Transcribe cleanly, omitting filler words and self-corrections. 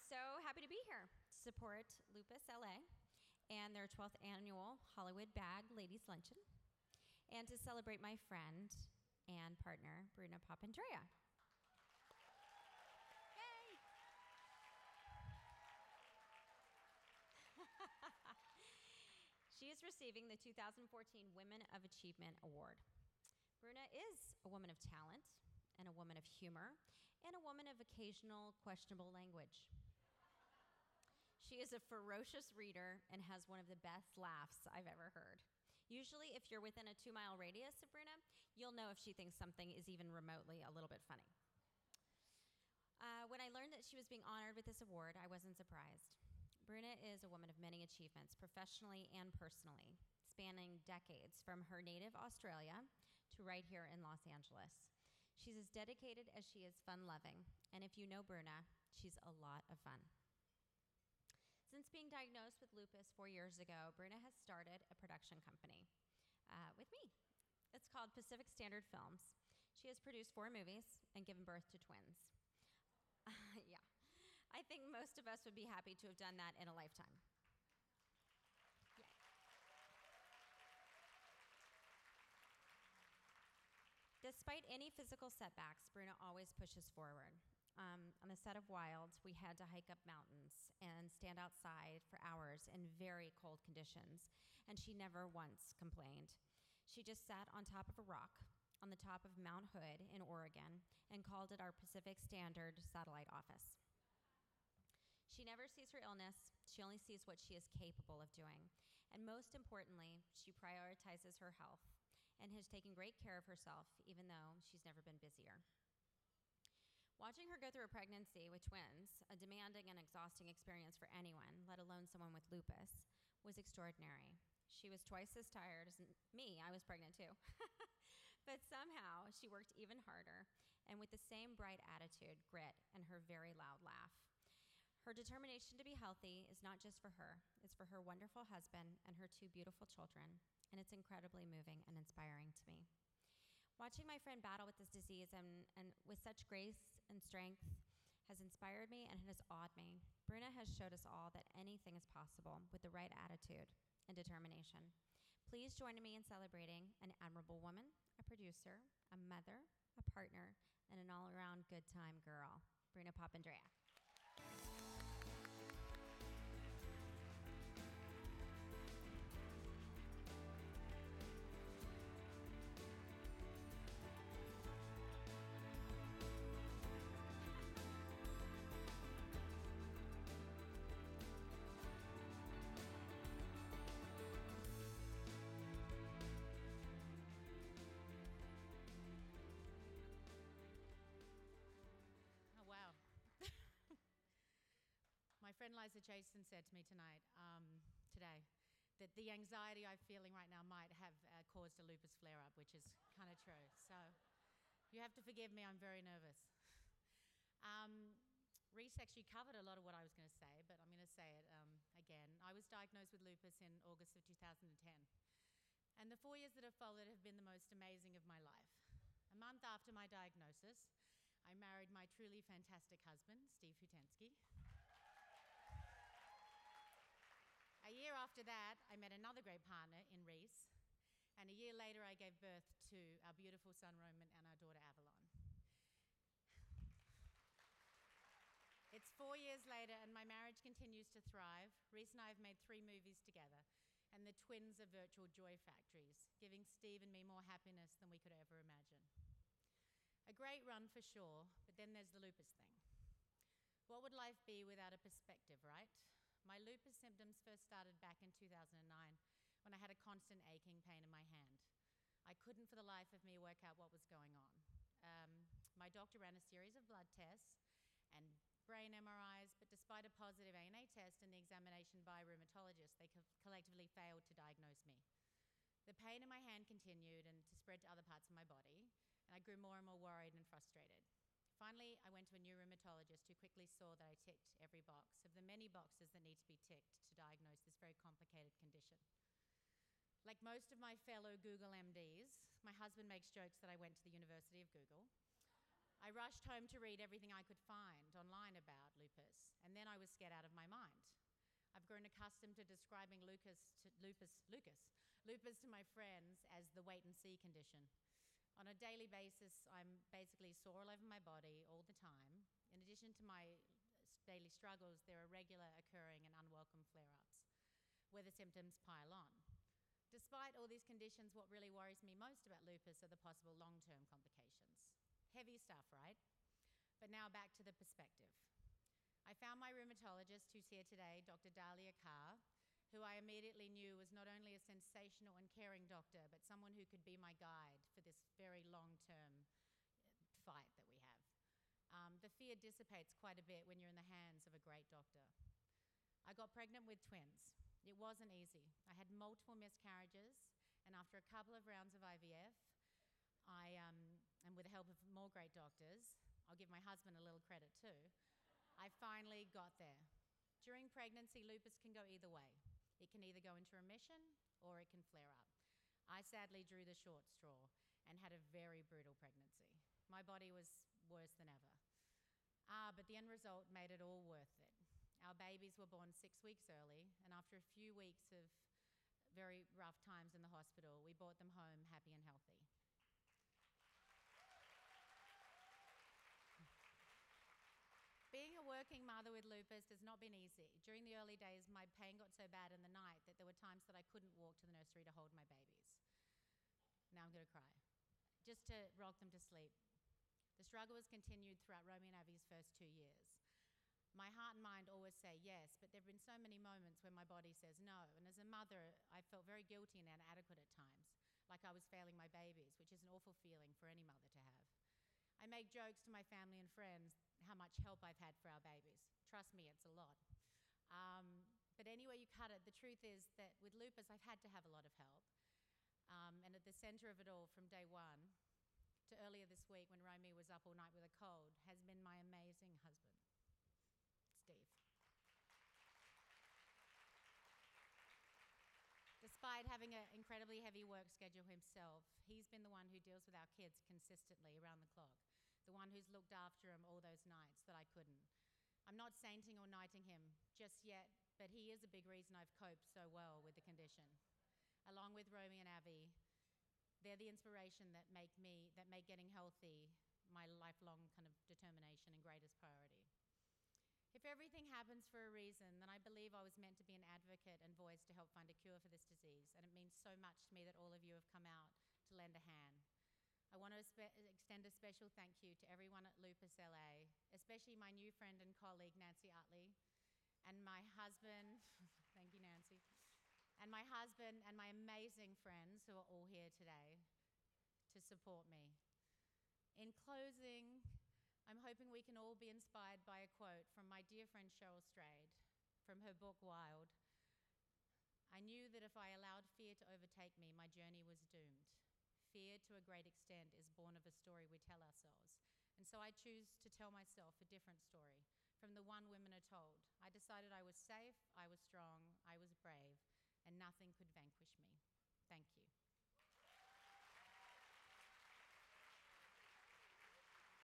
so happy to be here to support Lupus LA and their 12th annual Hollywood Bag Ladies Luncheon, and to celebrate my friend and partner, Bruna Papandrea. Yay! She is receiving the 2014 Women of Achievement Award. Bruna is a woman of talent, and a woman of humor, and a woman of occasional questionable language. She is a ferocious reader and has one of the best laughs I've ever heard. Usually, if you're within a 2-mile radius of Bruna, you'll know if she thinks something is even remotely a little bit funny. When I learned that she was being honored with this award, I wasn't surprised. Bruna is a woman of many achievements, professionally and personally, spanning decades from her native Australia to right here in Los Angeles. She's as dedicated as she is fun-loving, and if you know Bruna, she's a lot of fun. Since being diagnosed with lupus 4 years ago, Bruna has started a production company with me. It's called Pacific Standard Films. She has produced 4 movies and given birth to twins. Yeah, I think most of us would be happy to have done that in a lifetime. Yay. Despite any physical setbacks, Bruna always pushes forward. On the set of Wild, we had to hike up mountains and stand outside for hours in very cold conditions, and she never once complained. She just sat on top of a rock on the top of Mount Hood in Oregon and called it our Pacific Standard satellite office. She never sees her illness. She only sees what she is capable of doing. And most importantly, she prioritizes her health and has taken great care of herself, even though she's never been busier. Watching her go through a pregnancy with twins, a demanding and exhausting experience for anyone, let alone someone with lupus, was extraordinary. She was twice as tired as me. I was pregnant too. But somehow she worked even harder, and with the same bright attitude, grit, and her very loud laugh. Her determination to be healthy is not just for her. It's for her wonderful husband and her 2 beautiful children, and it's incredibly moving and inspiring to me. Watching my friend battle with this disease and with such grace and strength has inspired me and has awed me. Bruna has showed us all that anything is possible with the right attitude and determination. Please join me in celebrating an admirable woman, a producer, a mother, a partner, and an all-around good time girl, Bruna Papandrea. Wow. My friend Liza Jason said to me today, that the anxiety I'm feeling right now might have caused a lupus flare-up, which is kind of true. So you have to forgive me, I'm very nervous. Reese actually covered a lot of what I was going to say, but I'm going to say it again. I was diagnosed with lupus in August of 2010. And the 4 years that have followed have been the most amazing of my life. A month after my diagnosis, I married my truly fantastic husband, Steve Hutensky. A year after that, I met another great partner in Reese. And a year later, I gave birth to our beautiful son, Roman, and our daughter, Avalon. It's 4 years later, and my marriage continues to thrive. Reese and I have made 3 movies together, and the twins are virtual joy factories, giving Steve and me more happiness than we could ever imagine. A great run for sure, but then there's the lupus thing. What would life be without a perspective, right? My lupus symptoms first started back in 2009 when I had a constant aching pain in my hand. I couldn't for the life of me work out what was going on. My doctor ran a series of blood tests and brain MRIs, but despite a positive ANA test and the examination by a rheumatologist, they collectively failed to diagnose me. The pain in my hand continued and to spread to other parts of my body, and I grew more and more worried and frustrated. Finally, I went to a new rheumatologist who quickly saw that I ticked every box of the many boxes that need to be ticked to diagnose this very complicated condition. Like most of my fellow Google MDs, my husband makes jokes that I went to the University of Google. I rushed home to read everything I could find online about lupus, and then I was scared out of my mind. I've grown accustomed to describing lupus to my friends as the wait and see condition. On a daily basis, I'm basically sore all over my body all the time. In addition to my daily struggles, there are regular occurring and unwelcome flare-ups where the symptoms pile on. Despite all these conditions, what really worries me most about lupus are the possible long-term complications. Heavy stuff, right? But now back to the perspective. I found my rheumatologist, who's here today, Dr. Dahlia Carr, who I immediately knew was not only a sensational and caring doctor, but someone who could be my guide for this very long-term fight that we have. The fear dissipates quite a bit when you're in the hands of a great doctor. I got pregnant with twins. It wasn't easy. I had multiple miscarriages, and after a couple of rounds of IVF, and with the help of more great doctors, I'll give my husband a little credit too, I finally got there. During pregnancy, lupus can go either way. It can either go into remission or it can flare up. I sadly drew the short straw and had a very brutal pregnancy. My body was worse than ever. But the end result made it all worth it. Our babies were born 6 weeks early, and after a few weeks of very rough times in the hospital, we brought them home happy and healthy. Being a working mother with lupus has not been easy. During the early days, my pain got so bad in the night that there were times that I couldn't walk to the nursery to hold my babies. Now I'm going to cry. Just to rock them to sleep. The struggle has continued throughout Romy and Abby's first 2 years. My heart and mind always say yes, but there have been so many moments when my body says no. And as a mother, I felt very guilty and inadequate at times, like I was failing my babies, which is an awful feeling for any mother to have. I make jokes to my family and friends how much help I've had for our babies. Trust me, it's a lot. But anyway you cut it, the truth is that with lupus, I've had to have a lot of help. And at the center of it all from day one to earlier this week when Romy was up all night with a cold has been my amazing husband, Steve. Despite having an incredibly heavy work schedule himself, he's been the one who deals with our kids consistently around the clock, the one who's looked after him all those nights that I couldn't. I'm not sainting or knighting him just yet, but he is a big reason I've coped so well with the condition. Along with Romy and Abby, they're the inspiration that make getting healthy my lifelong kind of determination and greatest priority. If everything happens for a reason, then I believe I was meant to be an advocate and voice to help find a cure for this disease, and it means so much to me that all of you have come out to lend a hand. I want to extend a special thank you to everyone at Lupus LA, especially my new friend and colleague, Nancy Utley, and my husband, thank you, Nancy, and my husband and my amazing friends who are all here today to support me. In closing, I'm hoping we can all be inspired by a quote from my dear friend Cheryl Strayed from her book, Wild. I knew that if I allowed fear to overtake me, my journey was doomed. Fear, to a great extent, is born of a story we tell ourselves. And so I choose to tell myself a different story from the one women are told. I decided I was safe, I was strong, I was brave, and nothing could vanquish me. Thank you.